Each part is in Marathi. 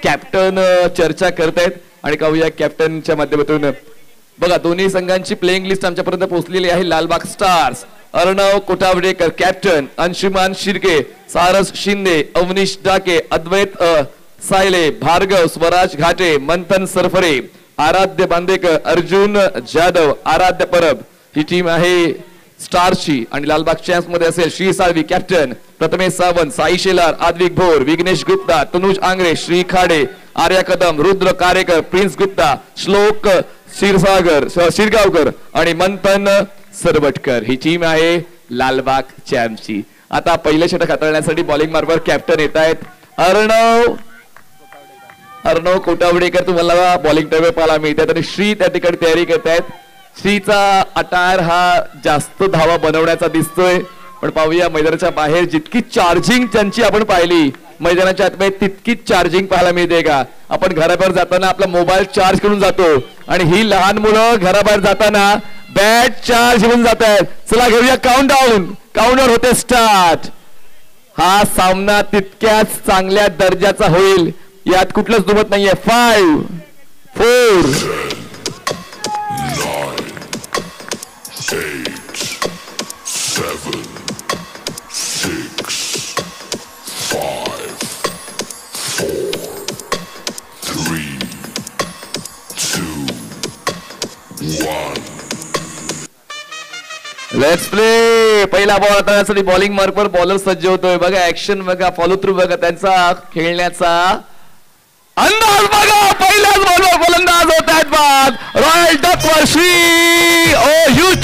कॅप्टन चर्चा करतायत आणि पाहूया कॅप्टनच्या माध्यमातून. बघा दोन्ही संघांची प्लेइंग लिस्ट आमच्यापर्यंत पोहोचलेली आहे. लालबाग स्टार्स अर्णव कोटावडेकर कॅप्टन, अंशुमान शिर्के, सारस शिंदे, अवनीश डाके, अद्वैत सायले, भार्गव, स्वराज घाटे, मंथन सरफरे, आराध्य बांदेकर, अर्जुन जाधव, आराध्य परब ही टीम आहे स्टारची. आणि लालबाग चॅम्प्स मध्ये असेल श्री साळवी कॅप्टन, प्रथमेश सावंत, साई शेलार, आद्विक भोर, विघ्नेश गुप्ता, तनुज आंग्रे, श्री खाडे, आर्या कदम, रुद्र कारेकर, प्रिन्स गुप्ता, श्लोक क्षीरसागर शिरगावकर आणि मंथन सरवटकर ही टीम आहे लालबाग चॅम्प्सची. आता पहिलं षटक हाताळण्यासाठी बॉलिंग मार्गावर कॅप्टन येत आहेत. अर्णव कोटावडेकर तुम्हाला बॉलिंग टाइम पाहायला मिळतात आणि श्री त्या ठिकाणी तयारी करतायत. श्रीचा अटायर हा जास्त धावा बनवण्याचा दिसतोय, पण पाहूया मैदानाच्या बाहेर जितकी चार्जिंग त्यांची आपण पाहिली मैदानाच्या आतमध्ये तितकीच चार्जिंग पाहायला मिळते का. आपण घराबाहेर जाताना आपला मोबाईल चार्ज करून जातो आणि ही लहान मुलं घराबाहेर जाताना बॅट चार्ज घेऊन जात आहेत. चला घेऊया काउंटडाऊन होते स्टार्ट. हा सामना तितक्याच चांगल्या दर्जाचा होईल यात कुठलंच दुमत नाहीये. 5 4 लेट्स प्ले. पहिला बॉल हाताळण्यासाठी बॉलिंग मार्कवर बॉलर सज्ज होतोय. बघा ऍक्शन बघा, फॉलो थ्रू बघा, त्यांचा खेळण्याचा अंदाज बघा. पहिल्याच बॉलवर गोलंदाज होत आहेत बाद. रॉयल डक वर्षी ओ यू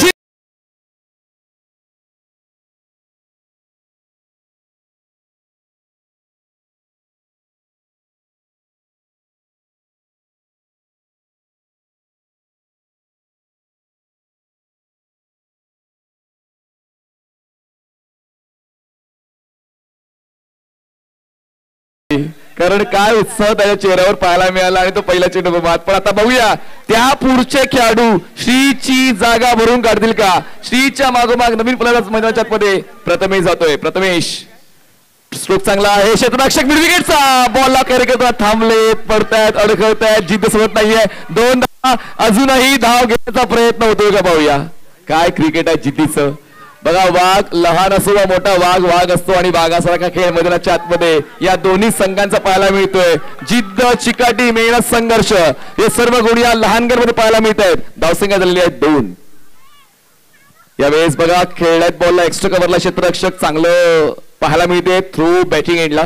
कारण काय उत्साह त्याच्या चेहऱ्यावर पाहायला मिळाला आणि तो पहिला चेंडू बाद. पण आता बघूया त्या पुढचे खेळाडू श्रीची जागा भरून काढतील का. श्रीच्या मागोमाग नवीन फलंदाज मैदानाच्या मध्ये प्रथमेश जातोय. प्रथमेश स्ट्रोक चांगला आहे. क्षेत्ररक्षक मिडविकेटचा बॉलला कॅरी करतात, थांबले, पडतायत, अडखळतायत, जिद्द सोडत नाहीये. 2 अजूनही धाव घेण्याचा प्रयत्न होतोय का. पाहूया काय क्रिकेट आहे जिद्दीचं. बघा वाघ लहान असो वा मोठा वाघ असतो आणि वाघासारखा खेळ मैदानाच्या आतमध्ये या दोन्ही संघांचा पाहायला मिळतोय. जिद्द, चिकाटी, मेहनत, संघर्ष हे सर्व गुण या लहानगरमध्ये पाहायला मिळत आहेत. धावसंख्या झालेली आहे 2. यावेळेस बघा खेळण्यात बॉलला एक्स्ट्रा कव्हरला क्षेत्ररक्षक चांगलं पाहायला मिळते थ्रू बॅटिंग एंडला.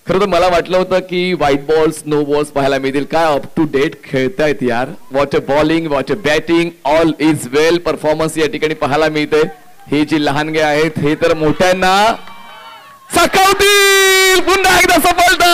खरं तर मला वाटलं होतं की व्हाईट बॉल्स नो बॉल्स पाहायला मिळतील. काय अप टू डेट खेळतायत यार. What a bowling, what a batting, all is well performance या ठिकाणी पाहायला मिळते. हे जी लहानगे आहेत हे तर मोठ्यांना सकावतील. पुन्हा एकदा सफलता.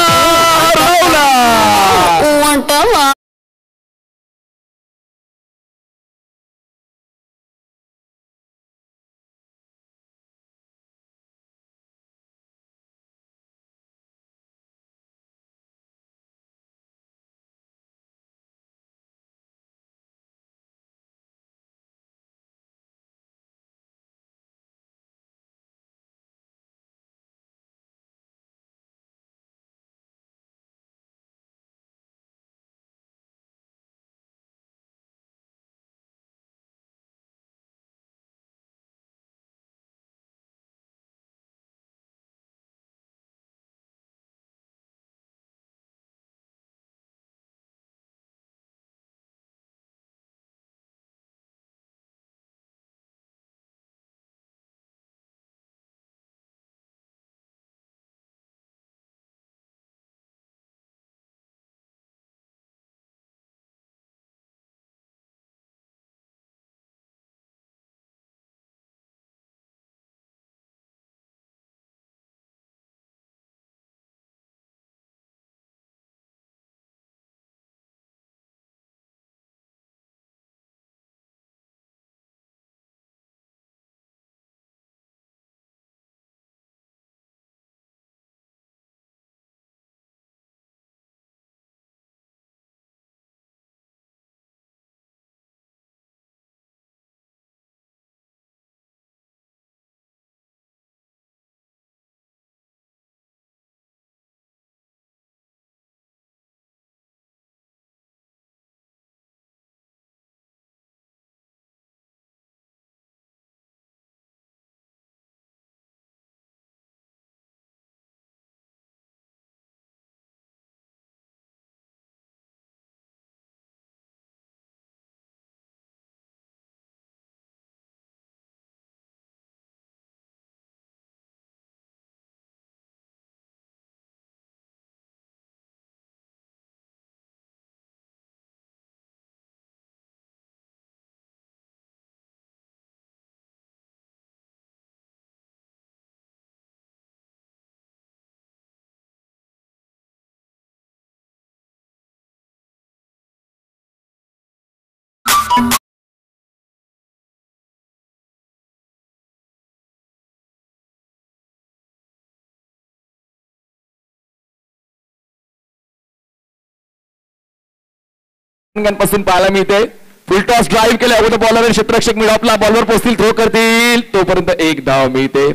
पासून पाहायला मिळते. फुलटॉस ड्राईव्ह केले अगोदर बॉलर क्षेत्ररक्षक मिडॉपला बॉलवर पोहोचतील, थ्रो करतील, तोपर्यंत एक धाव मिळते.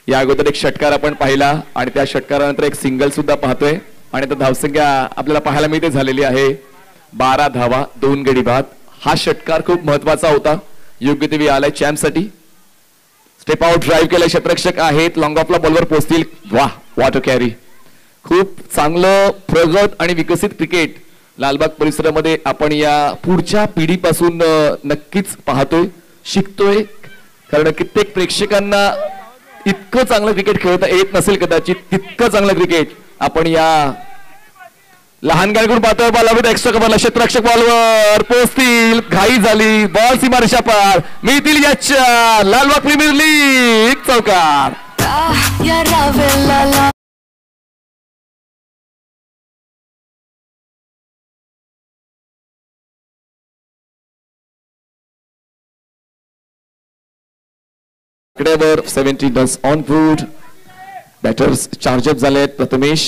या अगोदर एक षटकार आपण पाहिला आणि त्या षटकारानंतर एक सिंगल सुद्धा पाहतोय आणि आता धावसंख्या आपल्याला पाहायला मिळते झालेली आहे 12 धावा 2 गडी बाद. हा षटकार खूप महत्वाचा होता, योग्य ते आलाय चॅम्प साठी. स्टेप आउट ड्राईव्ह केले क्षेत्ररक्षक आहेत, लॉंग ऑफला बॉलवर पोहोचतील. वाह, वॉटर कॅरी. खूप चांगलं प्रगत आणि विकसित क्रिकेट लालबाग परिसरामध्ये आपण या पुढच्या पिढीपासून नक्कीच पाहतोय, शिकतोय. कारण कित्येक प्रेक्षकांना इतकं चांगलं क्रिकेट खेळता येत नसेल कदाचित, तितकं चांगलं क्रिकेट आपण या लहान गाडीकडून पाहतोय. बॉल एक्स्ट्रा कव्हरला क्षेत्ररक्षक बॉलवर पोहोचतील, घाई झाली, बॉल सीमारेषा पार, मिळतील याच्या लालबाग प्रीमियर लीग चौकार. वर 70 runs on board. Batters charge up झालेत. प्रथमेश,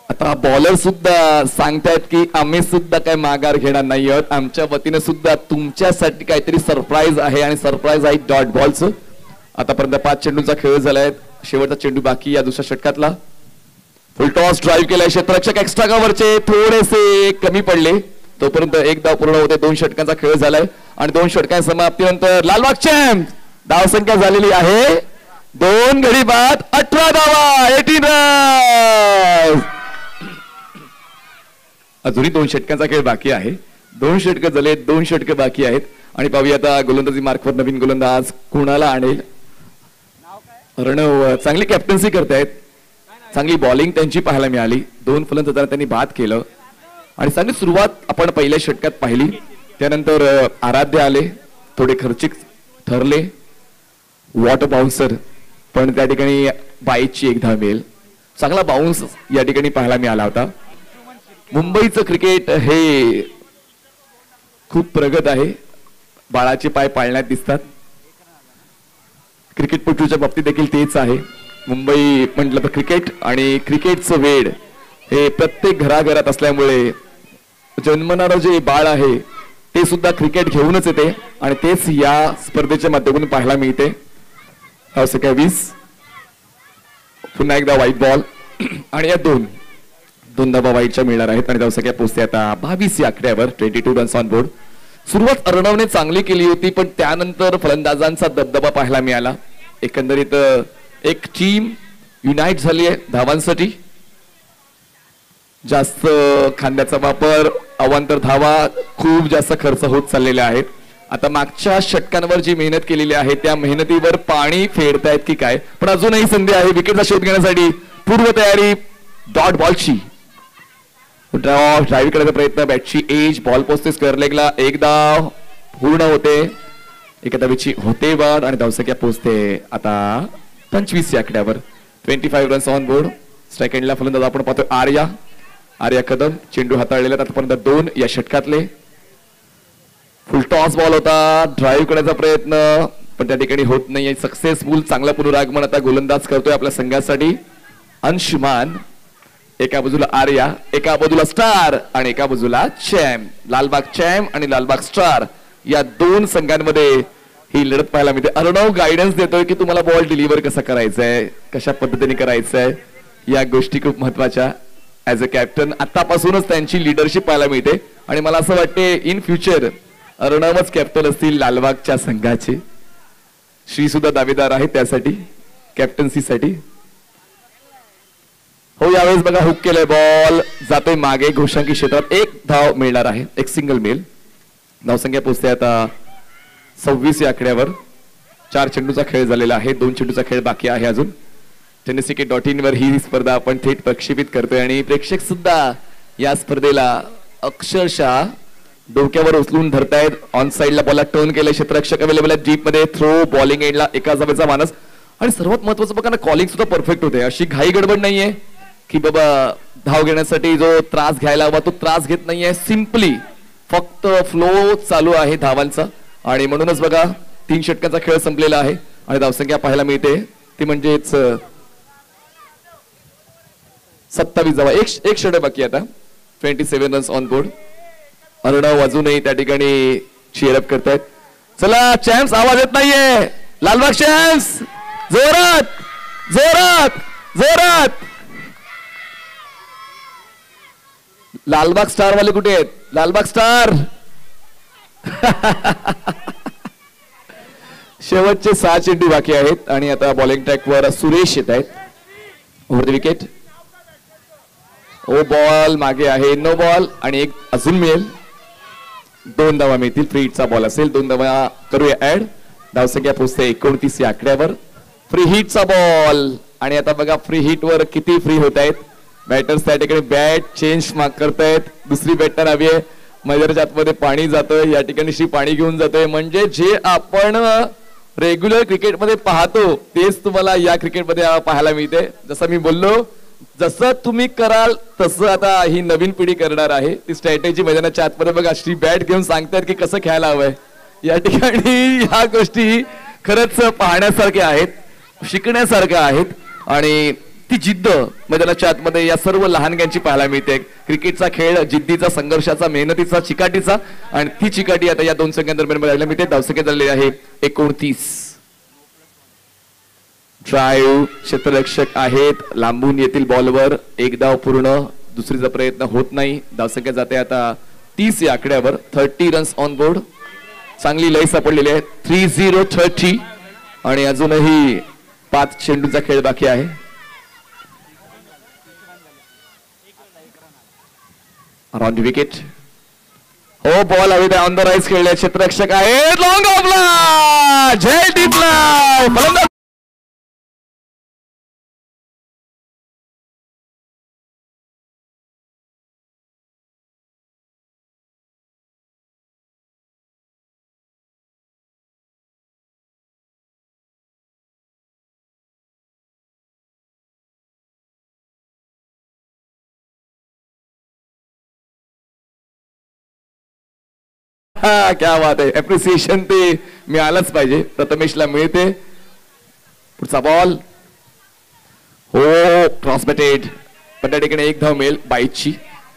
आता बॉलर सुद्धा सांगतायत की आम्ही सुद्धा काही माघार घेणार नाही आहोत, आमच्या वतीने सुद्धा तुमच्यासाठी काहीतरी सरप्राईज आहे आणि सरप्राईज आहे डॉट बॉलचं. आतापर्यंत 5 चेंडूंचा खेळ झालाय, शेवटचा चेंडू बाकी या दुसऱ्या षटकातला. फुल टॉस ड्राईव्ह केलाय क्षेत्ररक्षक, एक्स्ट्रा कव्हरचे थोडेसे कमी पडले, तोपर्यंत एक धाव पूर्ण होते. 2 षटकांचा खेळ झालाय आणि 2 षटकांच्या समाप्तीनंतर लालबाग चॅम्प. धावसंख्या झालेली आहे 2 गडी बाद 18 धावा 18 रन्स. अजूनही 2 षटकांचा खेळ बाकी आहे. 2 षटक झाले, 2 षटक बाकी आहेत आणि पाहूया आता गोलंदाजी मार्कवर नवीन गोलंदाज कोणाला आणेल. अर्णव चांगली कॅप्टन्सी करतायत, चांगली बॉलिंग त्यांची पाहायला मिळाली. 2 फलंदाजांना त्यांनी बाद केलं आणि चांगली सुरुवात आपण पहिल्या षटकात पाहिली. त्यानंतर आराध्य आले, थोडे खर्चिक ठरले. वॉटर बाउन्सर पण त्या ठिकाणी बाईची एक धाव मिळेल. चांगला बाउन्स या ठिकाणी पाहायला मिळाला होता. मुंबईचं क्रिकेट हे खूप प्रगत आहे, बाळाचे पाय पाळण्यात दिसतात. क्रिकेटपटूच्या बाबतीत देखील तेच आहे. मुंबई म्हटलं तर क्रिकेट आणि क्रिकेटचं वेड हे प्रत्येक घराघरात असल्यामुळे जन्मणारं जे बाळ आहे ते सुद्धा क्रिकेट घेऊनच येते आणि तेच या स्पर्धेच्या माध्यमातून पाहायला मिळते. 20 पुन्हा एकदा व्हाईट बॉल आणि या दोन धावा व्हाईटच्या मिळणार आहेत आणि धावसंख्या पोहोचते आता 22 या आकड्यावर. 22 रन्स ऑन बोर्ड. सुरुवात अर्णवने चांगली केली होती पण त्यानंतर फलंदाजांचा दबदबा पाहायला मिळाला. एकंदरीत एक टीम युनाइट झाली आहे धावांसाठी. जास्त खांद्याचा वापर, अवांतर धावा खूप जास्त खर्च होत चाललेले आहेत. आता मागच्या षटकांवर जी मेहनत केलेली आहे त्या मेहनतीवर पाणी फेडतायत की काय, पण अजूनही संधी आहे विकेटचा शोध घेण्यासाठी. पूर्व तयारी डॉट बॉलची. ड्राईव्ह करायचा प्रयत्न, बॅटची एज, बॉल पोहोचते स्क्वेअर लेगला, एक धाव पूर्ण होते. एका धावेची होते बाद आणि धावसंख्या पोहोचते आता 25 या आकड्यावर. 25 रन्स ऑन बोर्ड. स्ट्राईक एंडला फलंदाज आपण पाहतो आर्या कदम. चेंडू हाताळलेला आतापर्यंत 2 या षटकातले. फुल टॉस बॉल होता, ड्राईव्ह करण्याचा प्रयत्न पण त्या ठिकाणी होत नाहीये सक्सेसफुल. चांगला पुनरागमन आता गोलंदाज करतोय आपल्या संघासाठी अंशुमान. एका बाजूला आर्या, एका बाजूला स्टार आणि एका बाजूला चॅम्प. लालबाग चॅम्प आणि लालबाग स्टार या 2 संघांमध्ये ही लढत पाहायला मिळते. अर्णव गायडन्स देतोय की तुम्हाला बॉल डिलिव्हर कसा करायचा आहे, कशा पद्धतीने करायचं आहे, या गोष्टी खूप महत्वाच्या. ऍज अ कॅप्टन आतापासूनच त्यांची लिडरशिप पाहायला मिळते आणि मला असं वाटते इन फ्युचर अर्णवच कॅप्टन असतील लालबागच्या संघाचे. श्री सुद्धा दावेदार आहेत त्यासाठी कॅप्टन्सीसाठी. हो यावेळेस बघा हुक केलंय, बॉल जातोय मागे घोषांकी क्षेत्रात. 1 धाव मिळणार आहे, एक सिंगल मिळेल. धावसंख्या पोहोचते आता 26 या आकड्यावर. 4 चेंडूचा खेळ झालेला आहे, 2 चेंडूचा खेळ बाकी आहे अजून. tenniscricket.in वर ही स्पर्धा आपण थेट प्रक्षेपित करतोय आणि प्रेक्षक सुद्धा या स्पर्धेला अक्षरशः डोक्यावर उचलून धरतायत. ऑन साइडला बॉलला टर्न केलं, क्षेत्ररक्षक अवेलेबल आहे डीप मध्ये. थ्रो, बॉलिंग एंडला एका धावेचा मानस आणि सर्वात महत्वाचं बघा ना कॉलिंग सुद्धा परफेक्ट होते. अशी घाई गडबड नाहीये की बाबा धाव घेण्यासाठी जो त्रास घ्यायला हवा तो त्रास घेत नाहीये. सिम्पली फक्त फ्लो चालू आहे धावांचा आणि म्हणूनच बघा 3 षटकांचा खेळ संपलेला आहे आणि धावसंख्या पाहायला मिळते ती म्हणजेच 27 धावा. एक षटक बाकी आता. 27 रन्स ऑन बोर्ड. अर्णव अजूनही त्या ठिकाणी चीअरअप करतायत. चला चॅम्प्स, आवाज येत नाहीये. लालबाग चॅम्प्स, जोरात जोरात जोरात. लालबाग स्टार वाले कुठे आहेत? लालबाग स्टार. शेवटचे 6 चेंडू बाकी आहेत आणि आता बॉलिंग ट्रॅकवर सुरेश येत आहेत. Over the wicket. ओ बॉल मागे आहे. नो बॉल आणि एक अजून मिळेल. 2 धावा मिळतील. फ्री हिटचा बॉल असेल. 2 धावा करूया ऍड. धावसंख्या पोहोचते 29 या आकड्यावर. फ्री हिटचा बॉल आणि आता बघा फ्री हिट वर किती फ्री होत आहेत. बॅटर्स त्या ठिकाणी बॅट चेंज करतायत. दुसरी बॅटर हवी आहे. मैदानाच्या आतमध्ये पाणी जातोय. या ठिकाणी श्री पाणी घेऊन जातोय. म्हणजे जे आपण रेग्युलर क्रिकेटमध्ये पाहतो तेच तुम्हाला या क्रिकेटमध्ये पाहायला मिळते. जसं मी बोललो, जसं तुम्ही कराल तसं आता ही नवीन पिढी करणार आहे. ती स्ट्रॅटेजी मैदानाच्या आतमध्ये बघा श्री बॅट घेऊन सांगतात की कसं खेळायला हवंय. या ठिकाणी ह्या गोष्टी खरंच पाहण्यासारख्या आहेत, शिकण्यासारख्या आहेत आणि ती जिद्द मैदानाच्या आतमध्ये या सर्व लहानग्यांची पाहायला मिळते. क्रिकेटचा खेळ जिद्दीचा, संघर्षाचा, मेहनतीचा, चिकाटीचा आणि ती चिकाटी आता या 2 संघांदरम्यान पाहायला मिळते. धावसंख्या झालेली आहे 29. ड्राईव्ह क्षेत्ररक्षक आहेत. लांबून येतील बॉलवर. 1 धाव पूर्ण. दुसरीचा प्रयत्न होत नाही. धावसंख्या जाते आता 30 या आकड्यावर. 30 रन्स ऑन बोर्ड. चांगली लय सापडलेली आहे. 30-30 आणि अजूनही 5 चेंडूचा खेळ बाकी आहे. Around wicket. हो बॉल हवी ऑन द राईस खेळले. क्षेत्ररक्षक आहेत. लॉंग ऑफला जय टिपला. हा क्या बात आहे. अप्रिसिएशन ते मिळालंच पाहिजे. प्रथमेशला मिळते. पुढचा बॉल. हो क्रॉस बॅटेड. पण त्या ठिकाणी 1 धाव मिळेल. 22ची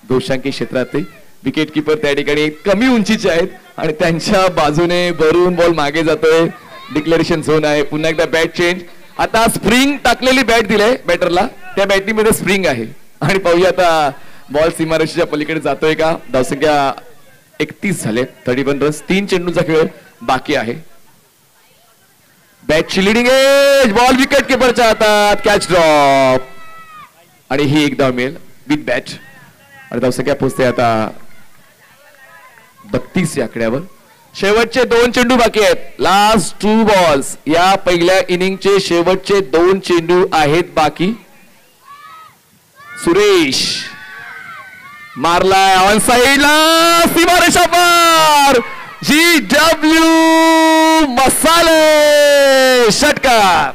दोषांकी क्षेत्रात. विकेट किपर त्या ठिकाणी कमी उंचीचे आहेत आणि त्यांच्या बाजूने भरून बॉल मागे जातोय. डिक्लेरेशन झोन आहे. पुन्हा एकदा बॅट चेंज. आता स्प्रिंग टाकलेली बॅट दिले बॅटरला. त्या बॅटिंगमध्ये स्प्रिंग आहे आणि पाहूया आता बॉल सीमारेषेच्या पलीकडे जातोय का. धावसंख्या 31 झाले. 31 रन्स. 3 चेंडूचा खेळ बाकी आहे. बॅटची लिडिंग एज. बॉल विकेट किपरच्या हातात. कॅच ड्रॉप आणि ही 1 धाव मिळेल विथ बॅट आणि धावसंख्या पोहोचते आता 32 या आकड्यावर. शेवटचे 2 चेंडू बाकी आहेत. Last 2 balls. या पहिल्या इनिंगचे शेवटचे 2 चेंडू आहेत बाकी. सुरेश मारलाय ऑन साइडला. सीमारेषा पार. GW मसाले षटकार.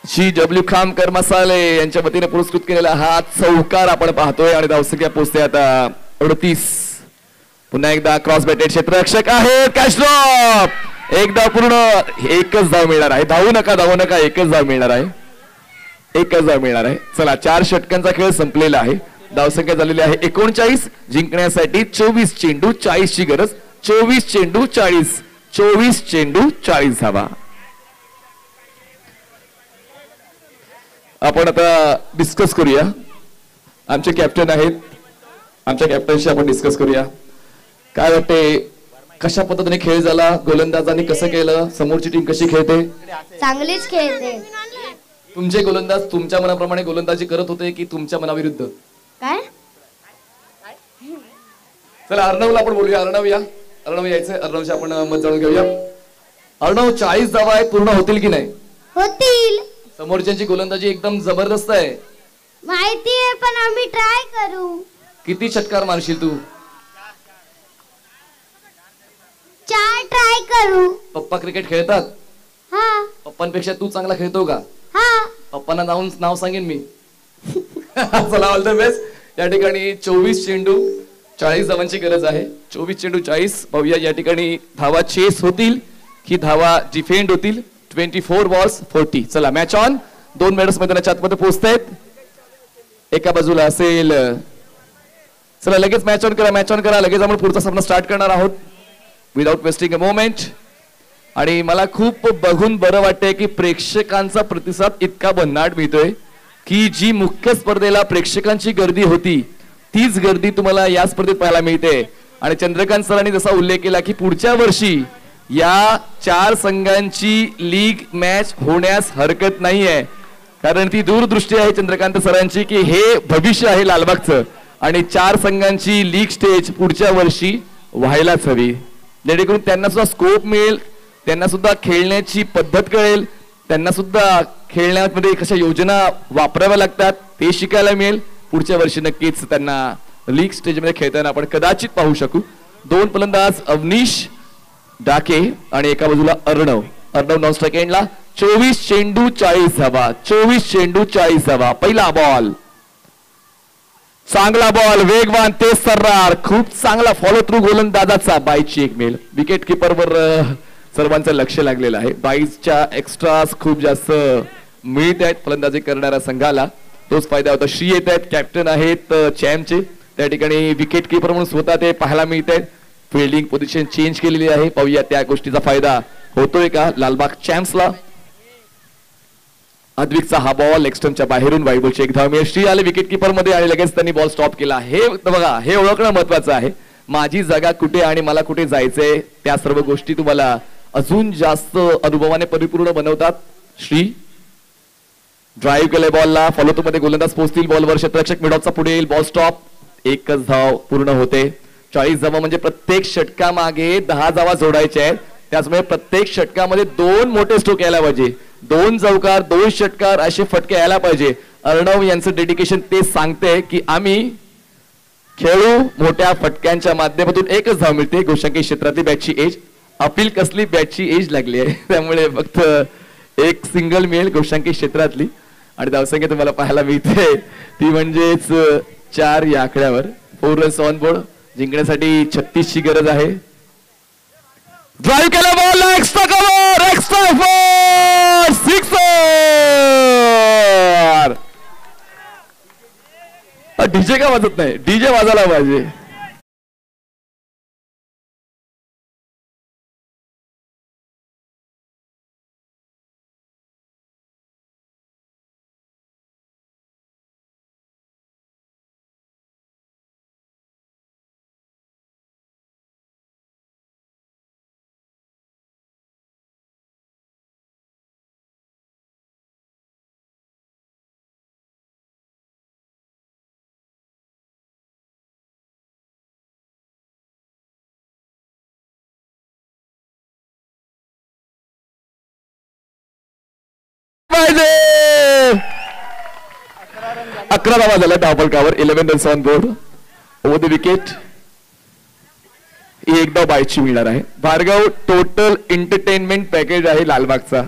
GW खामकर मसाले यांच्या वतीने पुरस्कृत केलेला हा चौकार आपण पाहतोय आणि धावसंख्या पोहोचते आता 38. पुन्हा एकदा क्रॉस बॅटेड क्षेत्ररक्षक आहे. Catch drop. 1 धाव पूर्ण. 1च धाव मिळणार आहे. धावू नका 1च धाव मिळणार आहे. 1च धाव मिळणार आहे. चला 4 षटकांचा खेळ संपलेला आहे. धावसंख्या झालेली आहे 39. जिंकण्यासाठी 24 चेंडू 40 ची गरज. 24 चेंडू 40. 24 चेंडू 40 धावा. आपण आता डिस्कस करूया. आमचे कॅप्टन आहेत. आमच्या कॅप्टनशी आपण डिस्कस करूया. काय वाटते कशा पद्धतीने खेळ झाला. गोलंदाजांनी कसं केलं. समोरची टीम कशी खेळते. चांगलीच खेळते. तुमचे गोलंदाज तुमच्या मनाप्रमाणे गोलंदाजी करत होते की तुमच्या मनाविरुद्ध. काय. चला अर्णवला आपण बोलूया. अर्णव या. अर्णव यायचंय. अर्णवचे आपण मत जाणून घेऊया. अर्णव 40 धावा आहेत. पूर्ण होतील की नाही. होतील. समोरच्यांची गोलंदाजी एकदम जबरदस्त आहे. माहिती आहे पण आम्ही ट्राय करू. किती षटकार मारशील तू. 4 ट्राय करू. पप्पा क्रिकेट खेळतात. हा. पप्पांपेक्षा तू चांगला खेळतो का. हा. पप्पांना नाव सांगेन मी. चला ऑल द बेस्ट. या ठिकाणी 24 चेंडू 40 धावांची गरज आहे. 24 चेंडू 40. पाहूया या ठिकाणी धावा चेस होतील की धावा डिफेंड होतील. 24 बॉल्स 40. चला मॅच ऑन. 2 मेडल्स मैदानाच्या आतमध्ये पोहोचतायत. एका बाजूला असेल. चला लगेच मॅच ऑन करा, मॅच ऑन करा. लगेच आपण पुढचा सामना स्टार्ट करणार आहोत विदाउट वेस्टिंग अ मोमेंट. आणि मला खूप बघून बरं वाटतंय की प्रेक्षकांचा प्रतिसाद इतका भन्नाट मिळतोय की जी मुख्य स्पर्धेला प्रेक्षकांची गर्दी होती तीच गर्दी तुम्हाला या स्पर्धेत पाहायला मिळते. आणि चंद्रकांत सरांनी जसा उल्लेख केला की पुढच्या वर्षी या 4 संघांची लीग मॅच होण्यास हरकत नाहीये, कारण ती दूरदृष्टी आहे चंद्रकांत सरांची की हे भविष्य आहे लालबागचं आणि 4 संघांची लीग स्टेज पुढच्या वर्षी व्हायलाच हवी, जेणेकरून त्यांना सुद्धा स्कोप मिळेल, त्यांना सुद्धा खेळण्याची पद्धत कळेल, त्यांना सुद्धा खेळण्यामध्ये कशा योजना वापराव्या लागतात ते शिकायला मिळेल. पुढच्या वर्षी नक्कीच त्यांना लीग स्टेजमध्ये खेळताना आपण कदाचित पाहू शकू. 2 फलंदाज अवनीश डाके आणि एका बाजूला अर्णव नॉन स्ट्राइक एंडला. 24 चेंडू 40 धावा. 24 चेंडू 40 धावा. पहिला बॉल, चांगला बॉल, वेगवान, तेज सर्रार, खूप चांगला फॉलो थ्रू गोलंदाजाचा. 22ची एक मेल. विकेट किपरवर सर्वांचं लक्ष लागलेलं आहे. 22च्या एक्स्ट्रास खूप जास्त मिळत आहेत फलंदाजी करणाऱ्या संघाला, तोच फायदा होता. श्री येत आहेत, कॅप्टन आहेत चॅम्पचे, त्या ठिकाणी विकेट किपर म्हणून स्वतः ते पाहायला मिळत आहेत. फिल्डिंग पोझिशन चेंज केलेली आहे, पाहूया त्या गोष्टीचा फायदा होतोय का लालबाग चॅम्प्सला. अद्विकचा हा बॉल लेगस्टमच्या बाहेरून वाईड बॉलची एक धाव मिळेल. श्री आले विकेट किपर मध्ये आणि लगेच त्यांनी बॉल स्टॉप केला. हे बघा, हे ओळखणं महत्वाचं आहे. माझी जागा कुठे आणि मला कुठे जायचंय त्या सर्व गोष्टी तुम्हाला अजून जास्त अनुभवाने परिपूर्ण बनवतात. श्री ड्राईव्ह केले बॉलला, फॉलो टू मध्ये गोलंदाज पोहोचतील. बॉलवर क्षेत्ररक्षक मिडॉपचा पुढे येईल. Ball stop. एकच धाव पूर्ण होते. 40 धावा म्हणजे प्रत्येक षटका मागे 10 धावा जोडायच्या आहेत. त्याचमुळे प्रत्येक षटकामध्ये 2 मोठे स्ट्रोक यायला पाहिजे, 2 चौकार, 2 षटकार असे फटके यायला पाहिजे. अर्णव यांचं डेडिकेशन ते सांगते की आम्ही खेळू मोठ्या फटक्यांच्या माध्यमातून. एकच धाव मिळते. गोशांकी क्षेत्रातली बॅटची एज, अपील कसली बॅटची एज लागली आहे त्यामुळे फक्त एक सिंगल मिळेल गोशांकी क्षेत्रातली. आणि धावसंख्या तुम्हाला पाहायला मिळते ती म्हणजेच 4 या आकड्यावर. 4 रन्स ऑन बोर्ड. जिंकण्यासाठी 36 ची गरज आहे. ड्राईव्ह केला ball, extra cover, extra four, sixer. DJ का वाजत नाही? डीजे वाजायला पाहिजे. पाहिजे. 11 धावा झाल्या धावफलकावर. 11 runs on board. Over the wicket. एक धाव बायची मिळणार आहे. भार्गव टोटल एंटरटेनमेंट पॅकेज आहे लालबागचा,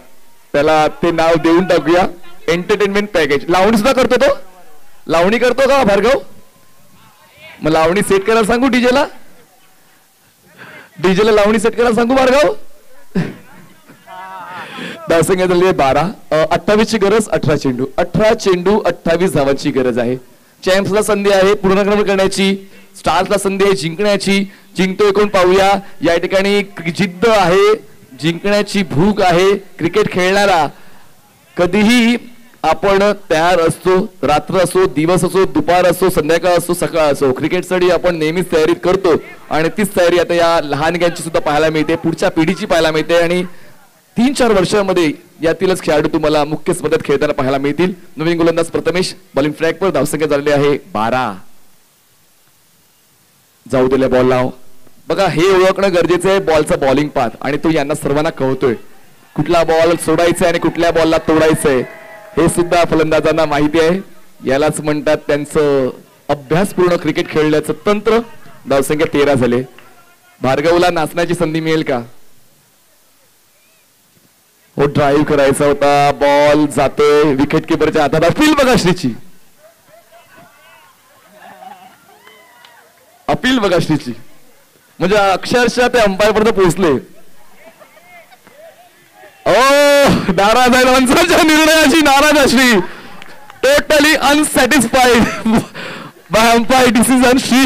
त्याला ते नाव देऊन टाकूया, एंटरटेनमेंट पॅकेज. लावणी सुद्धा करतो तो? लावणी करतो का भार्गव? मग लावणी सेट करायला सांगू डीजेला? डीजेला लावणी सेट करायला सांगू भार्गव? धावसंख्या झाली आहे 12. 28 ची गरज. 18 चेंडू 28 धावांची गरज आहे. चॅम्प्सला संधी आहे पूर्णक्रमण करण्याची, स्टार्सला संधी आहे जिंकण्याची. जिंकतोय कोण पाहूया. या ठिकाणी जिद्द आहे, जिंकण्याची भूक आहे. क्रिकेट खेळणारा कधीही आपण तयार असतो. रात्र असो, दिवस असो, दुपार असो, संध्याकाळ असो, सकाळ असो, क्रिकेटसाठी आपण नेहमीच तयारी करतो. आणि तीच तयारी आता या लहानग्यांची सुद्धा पाहायला मिळते, पुढच्या पिढीची पाहायला मिळते. आणि 3-4 वर्षांमध्ये यातीलच खेळाडू तुम्हाला मुख्य स्पर्धेत खेळताना पाहायला मिळतील. नवीन गोलंदाज प्रथमेश बॉलिंग ट्रॅकवर. धावसंख्या झालेली आहे 12. जाऊ दिल्या बॉल लाव. बघा, हे ओळखणं गरजेचं आहे बॉलचा बॉलिंग पाथ, आणि तो यांना सर्वांना कळतोय. कुठला बॉल सोडायचा आणि कुठल्या बॉलला तोडायचंय हे सुद्धा फलंदाजांना माहिती आहे. यालाच म्हणतात त्यांचं अभ्यासपूर्ण क्रिकेट खेळण्याचं तंत्र. धावसंख्या 13 झाले. भार्गवला नाचण्याची संधी मिळेल का? हो, ड्राईव्ह करायचा होता. बॉल जातोय विकेट किपरच्या हातात. अपील बघा श्रीची. अपील बघा श्रीची, म्हणजे अक्षरशः ते अंपायर पर्यंत पोहोचले. ओ नाराज आहे, पंचाच्या निर्णयाची नाराज आहे Shri. Totally unsatisfied by umpire decision Shri.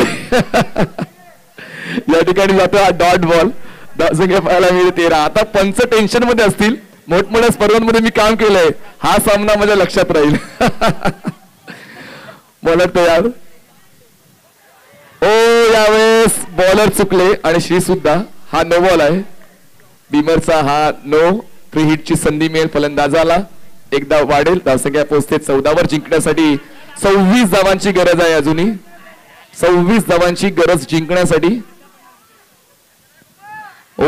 या ठिकाणी जातो हा डॉट बॉल. धावसंख्या पाहायला मिळते 13. आता पंच टेन्शन मध्ये असतील, मोठमोठ्या स्पर्धांमध्ये मी काम केलंय, हा सामना माझ्या लक्षात राहील. बॉलर तयार. ओ यावेळेस बॉलर चुकले आणि श्री सुद्धा. हा नो बॉल आहे. बिमरचा हा नो. फ्री हिटची संधी मिळेल फलंदाजाला. एकदा वाढेल. धावसंख्या पोहोचते 14 वर. जिंकण्यासाठी 26 धावांची गरज आहे. अजूनही 26 धावांची गरज जिंकण्यासाठी. ओ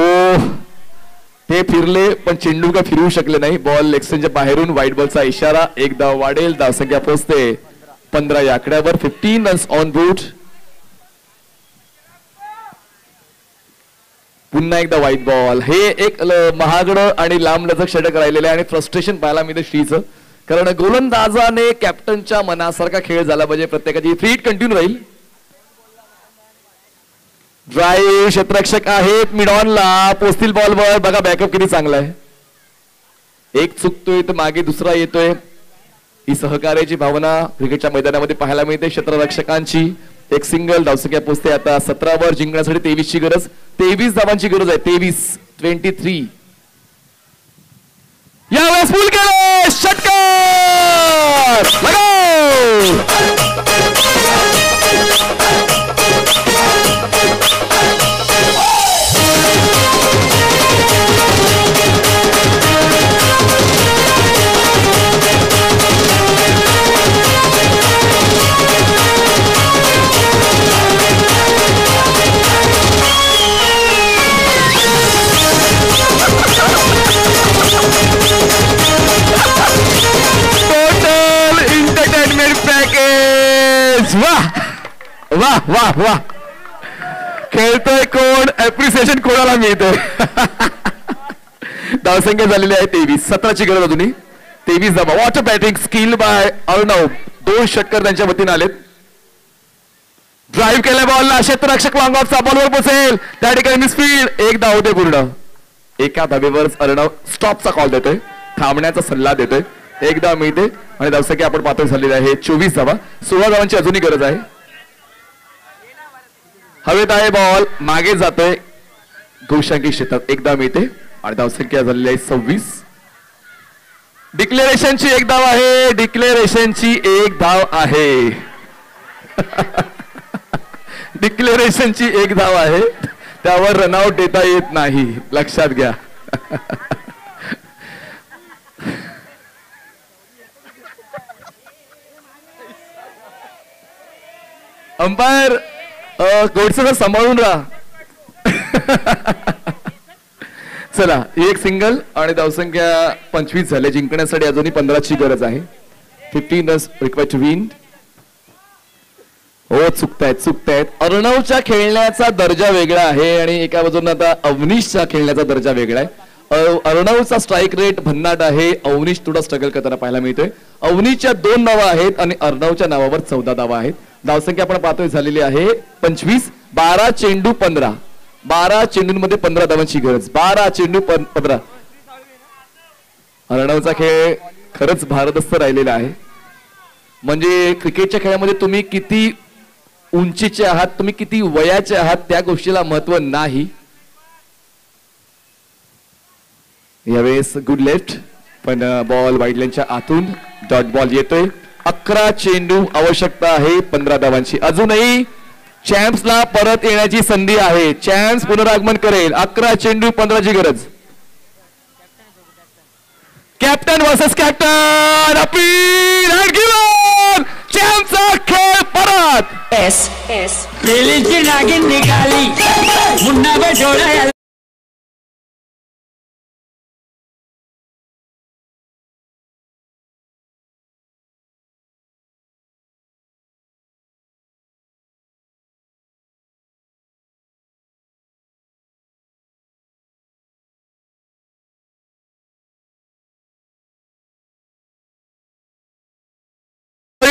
ते फिरले पण चेंडू का फिरवू शकले नाही. बॉल लेगस्टनच्या बाहेरून व्हाईट बॉलचा इशारा. एक धाव वाढेल. धावसंख्या पोहोचते 15 या आकड्यावर. 15 रन्स ऑन बोर्ड. पुन्हा एकदा व्हाईट बॉल. हे एक महागड आणि लांबलचक षटक राहिलेले आणि फ्रस्ट्रेशन पाहायला मिळते श्रीचं, कारण गोलंदाजाने कॅप्टनच्या मनासारखा खेळ झाला पाहिजे. प्रत्येकाची फ्री हिट कंटिन्यू राहील. ड्राईव्ह क्षेत्ररक्षक आहेत मिड ऑनला. पोस्तील बॉलवर बघा बॅकअप किती चांगला आहे. एक चुकतोय तर मागे दुसरा येतोय. ही सहकार्याची भावना क्रिकेटच्या मैदानामध्ये पाहायला मिळते. क्षेत्ररक्षकांची एक सिंगल. धावसंख्या पोहोचते आता 17 वर. जिंकण्यासाठी 23 ची गरज. 23 धावांची गरज आहे. 23 यावेळेस फुल केले. षटकार लगाव. वाह वाह वाह वाह. खेळतोय कोण, अप्रिसिएशन कोणाला मिळतंय. धावसंख्या झालेली आहे 23. 17 ची गरज अजूनही. 23 धावा. What a batting skill by Arnav. 2 षटकर त्यांच्या वतीने आलेत. ड्राईव्ह केल्या बॉलला. क्षेत्ररक्षक लॉंग ऑफचा बॉलवर पोहोचेल. त्या ठिकाणी मिसफील्ड. एक धाव होते पूर्ण. एका धावेवर अर्णव स्टॉपचा कॉल देतोय, थांबण्याचा सल्ला देतोय. एक धाव मिळते आणि धावसंख्या आपण पातळ झालेली आहे 24 धावा. 16 धावांची अजूनही गरज आहे. हवेत आहे बॉल. मागे जातोय. गोशांकी क्षेत्रात एक धाव मिळते आणि धावसंख्या झालेली आहे 26. डिक्लेरेशनची एक धाव आहे. डिक्लेरेशनची एक धाव आहे. डिक्लेरेशनची एक धाव आहे. त्यावर रनआउट देता येत नाही, लक्षात घ्या. अंपायर गोडसे सर सांभाळून राहा. चला एक सिंगल आणि धावसंख्या 25 झाले. जिंकण्यासाठी अजूनही 15 ची गरज आहे. 15 रन्स रिक्वायर्ड टू विन. हो चुकतायत. अर्णवच्या खेळण्याचा दर्जा वेगळा आहे आणि एका बाजूने आता अवनीशचा खेळण्याचा दर्जा वेगळा आहे. अर्णवचा स्ट्राईक रेट भन्नाट आहे. अवनीश थोडा स्ट्रगल करताना पाहायला मिळतोय. अवनीशच्या 2 धावा आहेत आणि अर्णवच्या नावावर 14 धावा आहेत. धावसंख्या आपण पाहतोय झालेली आहे 25. 12 चेंडू 15. 12 चेंडूंमध्ये 15 धावांची गरज. 12 चेंडू 15. अर्णवचा खेळ खरंच भारदस्त राहिलेला आहे. म्हणजे क्रिकेटच्या खेळामध्ये तुम्ही किती उंचीचे आहात, तुम्ही किती वयाचे आहात, त्या गोष्टीला महत्व नाही. यावेळेस गुड लेफ्ट पण बॉल वाईड लाईनच्या आतून डॉट बॉल येतोय. 11 चेंडू आवश्यकता आहे 15 धावांची. अजूनही चॅम्प्सला परत येण्याची संधी आहे. चॅम्प्स पुनरागमन करेल. 11 चेंडू 15 ची गरज. Captain versus captain. Appeal and given. चॅम्प्सचा खेळ परत. एस एस दिल्लीची नागिन निघाली. मुन्ना बे डोळ्या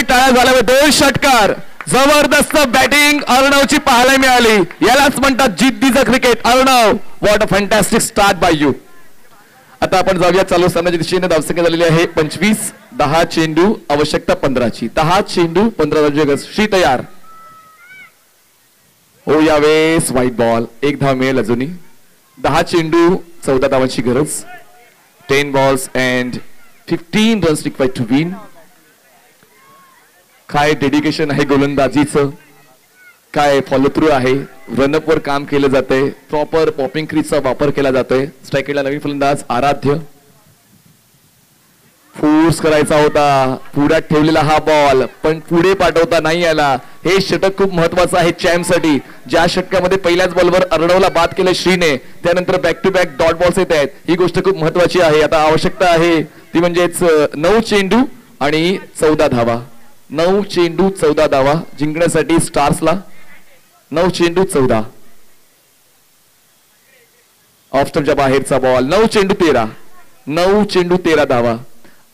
टाळ्या झाल्यावर 2 षटकार. जबरदस्त बॅटिंग अर्णवची पाहायला मिळाली. यालाच म्हणतात जिद्दीचं cricket. Arnav, what a fantastic start by you. आता आपण जाऊया चालू सामन्याच्या दिशेने. धावसंख्या झालेली आहे 25. 10 चेंडू, आवश्यकता 15ची. 10 चेंडू 15 गज. श्री तयार हो. यावेळेस व्हाईट बॉल. एक धाव मिळेल अजूनही. 10 चेंडू 14 धावांची गरज. 10 balls and 15 runs required to win. काय डेडिकेशन आहे गोलंदाजीचं, काय फॉलो थ्रू आहे. रनअप वर काम केलं जातंय. प्रॉपर पॉपिंग क्रीजचा वापर केला जातोय. स्ट्रायकेटला नवीन फलंदाज आराध्य. फोर्स करायचा होता, पुढ्यात ठेवलेला हा बॉल, पण पुढे पाठवता नाही आला. हे षटक खूप महत्वाचं आहे चॅम्पसाठी. ज्या षटकामध्ये पहिल्याच बॉलवर अर्णवला बाद केलं श्रीने, त्यानंतर back to back dot balls येत आहेत. ही गोष्ट खूप महत्वाची आहे. आता आवश्यकता आहे ती म्हणजेच 9 चेंडू आणि 14 धावा. 9 चेंडू 14 धावा जिंकण्यासाठी स्टार्सला. 9 चेंडू 14. ऑफ स्टंपच्या बाहेरचा बॉल. 9 चेंडू 13. 9 चेंडू 13 धावा.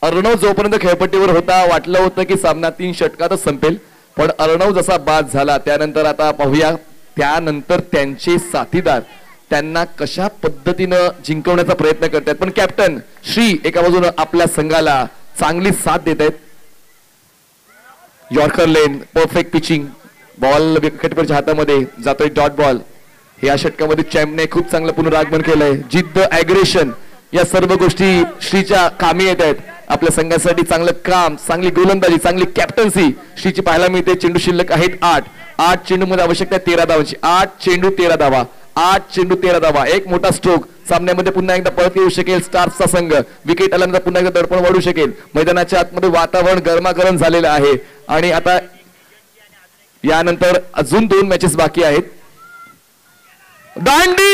अर्णव जोपर्यंत खेळपट्टीवर होता वाटलं होतं की सामना 3 षटकातच संपेल, पण अर्णव जसा बाद झाला त्यानंतर आता पाहूया त्यानंतर त्यांचे साथीदार त्यांना कशा पद्धतीनं जिंकवण्याचा प्रयत्न करतात. पण कॅप्टन श्री एका बाजूने आपल्या संघाला चांगली साथ देत आहेत. यॉर्कर लेन, परफेक्ट पिचिंग. बॉल विकेटवरच्या हातामध्ये जातोय डॉट बॉल. या षटकामध्ये चॅम्पने खूप चांगलं पुनरागमन केलंय. जिद्द, ॲग्रेशन या सर्व गोष्टी श्रीच्या कामी येत आहेत. आपल्या संघासाठी चांगलं काम, चांगली गोलंदाजी, चांगली कॅप्टन्सी श्रीची पाहायला मिळते. चेंडू शिल्लक आहेत 8. 8 चेंडू मध्ये आवश्यकता 13 धावांची. 8 चेंडू 13 धावा. 8 चेंडू 13 धावा. एक मोठा स्ट्रोक. सामन्यामध्ये पुन्हा एकदा परत येऊ शकेल स्टार्सचा संघ. विकेट आल्यानंतर पुन्हा एकदा दडपण वाढू शकेल. मैदानाच्या आतमध्ये वातावरण गरमागरम झालेलं आहे आणि आता यानंतर अजून 2 मॅचेस बाकी आहेत. दांडी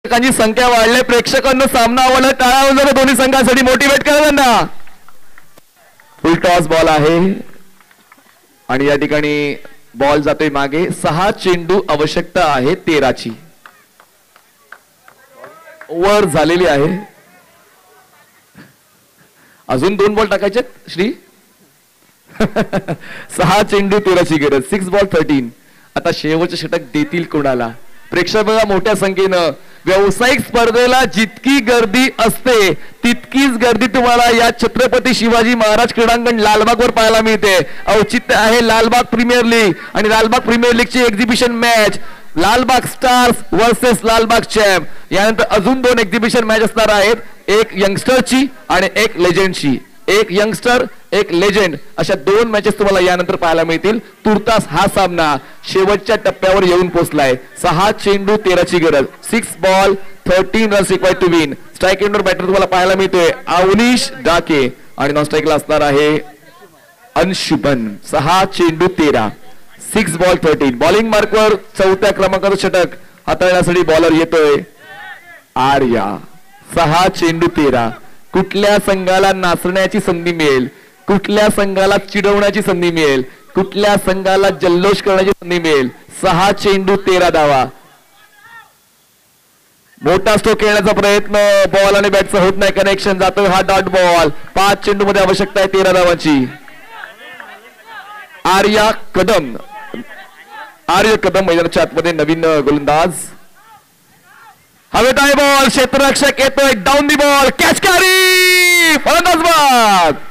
प्रेक्षकांची संख्या वाढली. प्रेक्षकांना सामना आवडला. टाळा वाजवा दोन्ही संघांसाठी. मोटिवेट करा त्यांना. फुल टॉस बॉल आहे आणि या ठिकाणी बॉल जातोय मागे. 6 चेंडू आवश्यकता आहे 13ची. ओव्हर झालेली आहे. अजून 2 बॉल टाकायचे श्री. 6 चेंडू 13ची गरज. 6 बॉल 13. आता शेवटचे षटक देतील कोणाला. प्रेक्षक बघा मोठ्या संख्येनं. व्यावसायिक स्पर्धेला जितकी गर्दी असते तितकीच गर्दी तुम्हाला या छत्रपती शिवाजी महाराज क्रीडांगण लालबागवर पाहायला मिळते. औचित्य आहे लालबाग प्रीमियर लीग आणि लालबाग प्रीमियर लीगची exhibition match. Lalbaug stars versus Lalbaug champ. यानंतर अजून 2 एक्झिबिशन मॅच असणार आहेत. एक यंगस्टरची आणि एक लेजेंडची. एक यंगस्टर एक लेजेंड अशा 2 मॅचेस तुम्हाला यानंतर पाहायला मिळतील. तुर्तास हा सामना शेवटच्या टप्प्यावर येऊन पोहोचलाय. 6 चेंडू 13ची गरज. 6 ball 13 runs required to win. Strike एंडवर बॅटर तुम्हाला पाहायला मिळतोय अवनीश डाके आणि नॉन स्ट्राईकला असणार आहे अंशुमन. 6 चेंडू 13. 6 बॉल 13. बॉलिंग मार्कवर 4थ्या क्रमांकाचं षटक हाताळण्यासाठी बॉलर येतोय आर्या. 6 चेंडू 13. कुठल्या संघाला नाचण्याची संधी मिळेल, कुठल्या संघाला चिडवण्याची संधी मिळेल, कुठल्या संघाला जल्लोष करण्याची संधी मिळेल. 6 चेंडू 13 धावा. मोठा स्ट्रोक खेळण्याचा प्रयत्न. बॉल आणि बॅटचं होत नाही कनेक्शन. जातोय हा डॉट बॉल. 5 चेंडू मध्ये आवश्यकता आहे 13 धावांची. आर्या कदम. आर्य कदम मैदानाच्या आतमध्ये नवीन गोलंदाज. हवेत आहे बॉल. क्षेत्ररक्षक येतोय. Down the ball. कॅच करी. फलंदाज बाद.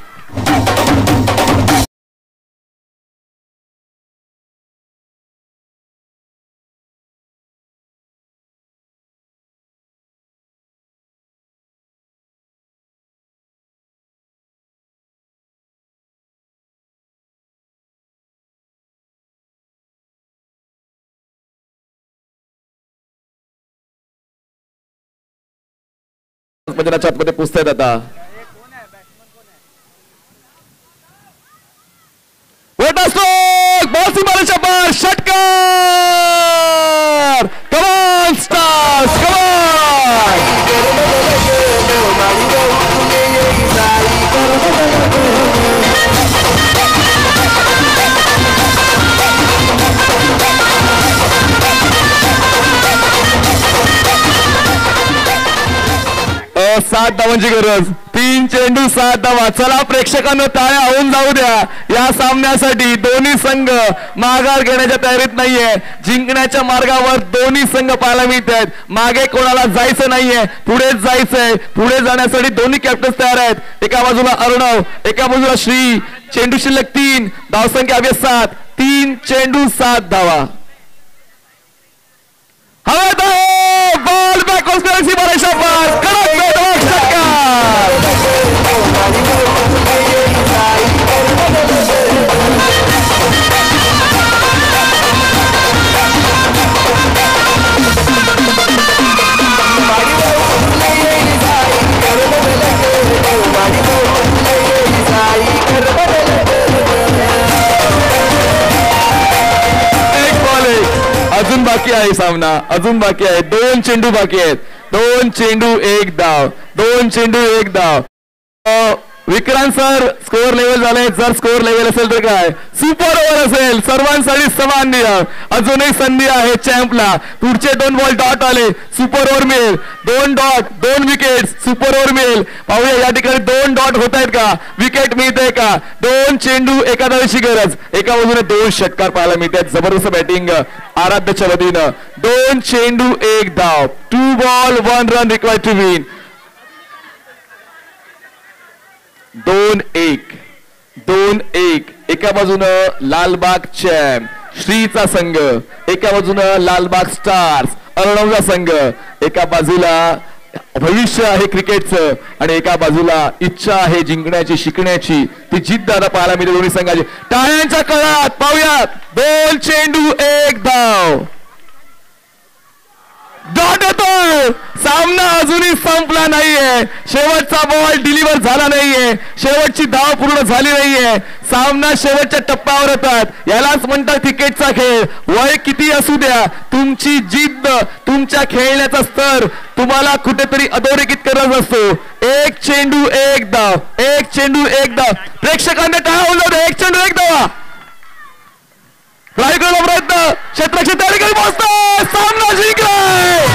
मैदानाच्या आतमध्ये पोहोचतायत आता. बॉल सीमारेषा पार, षटकार. कमान स्टार्स, कमान. सात धावांची गरज, 3 चेंडू 7 धावा. चला प्रेक्षकांना टाळ्या होऊन जाऊ द्या. या सामन्यासाठी दोन्ही संघ माघार घेण्याच्या तयारीत नाहीये. जिंकण्याच्या मार्गावर दोन्ही संघ पाहायला मिळत आहेत. मागे कोणाला जायचं नाहीये, पुढेच जायचंय. पुढे जाण्यासाठी दोन्ही कॅप्टन्स तयार आहेत. एका बाजूला अर्णव, एका बाजूला श्री. चेंडू शिल्लक 3, धावसंख्या हवी 7. 3 चेंडू 7 धावा. हवेत आहे बॉल बॅक सीमारेषा पार, कडक बेधडक षटकार. अजून बाकी आहे सामना, अजून बाकी आहे. 2 चेंडू बाकी आहेत. 2 चेंडू 1 धाव, 2 चेंडू 1 धाव. विक्रांत सर, स्कोअर लेवल झाले. जर स्कोअर लेवल असेल तर काय सुपर ओव्हर असेल. सर्वांसाठी समान नियम. अजूनही संधी आहे चॅम्पला. पुढचे 2 बॉल डॉट आले, सुपर ओव्हर मिळेल. 2 डॉट 2 विकेट, सुपर ओव्हर मिळेल. पाहूया या ठिकाणी 2 डॉट होत आहेत का, विकेट मिळते का. 2 चेंडू एका धावेची गरज. एका बाजूने 2 षटकार पाहायला मिळतात. जबरदस्त बॅटिंग आराध्यच्या वतीनं. 2 चेंडू 1 धाव. 2 ball 1 run required to win. 2-1 2-1. एका बाजूनं लालबाग चॅम्प श्रीचा संघ, एका बाजूनं लालबाग स्टार्स अर्णवचा संघ. एका बाजूला भविष्य आहे क्रिकेटचं आणि एका बाजूला इच्छा आहे जिंकण्याची, शिकण्याची. ती जिद्द आता पाहायला मिळते दोन्ही संघाची. टाळ्यांच्या कळात पाहूयात. 2 चेंडू 1 धाव. डॉट येतोय. सामना अजूनही संपला नाहीये. शेवटचा बॉल डिलिव्हर झाला नाहीये. शेवटची धाव पूर्ण झाली नाहीये. सामना शेवटच्या टप्प्यावर येतात. यालाच म्हणतात क्रिकेटचा खेळ. वय किती असू द्या, तुमची जिद्द, तुमच्या खेळण्याचा स्तर तुम्हाला कुठेतरी अधोरेखित करत असतो. 1 चेंडू 1 धाव, 1 चेंडू 1 धाव. प्रेक्षकांना टाळ्या होऊन जाऊ दे. 1 चेंडू 1 धावा. रायगडला प्रयत्न, क्षेत्राची तयारी करून पोहोचतोय. सामना जिंकलाय.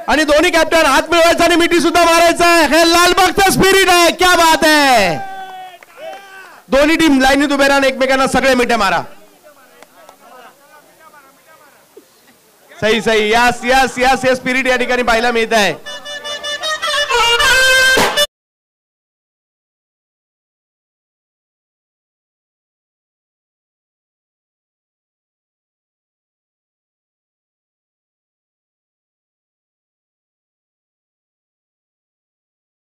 आणि दोन्ही कॅप्टन हात मिळवायचा आणि मिठी सुद्धा मारायचा आहे. हे लालबागचा स्पिरिट आहे. क्या बात आहे. दोन्ही टीम लाईनीत उभे राहून एकमेकांना सगळे मिठ्या मारा. सही सही यस यस यस हे स्पिरिट या ठिकाणी पाहायला मिळत आहे.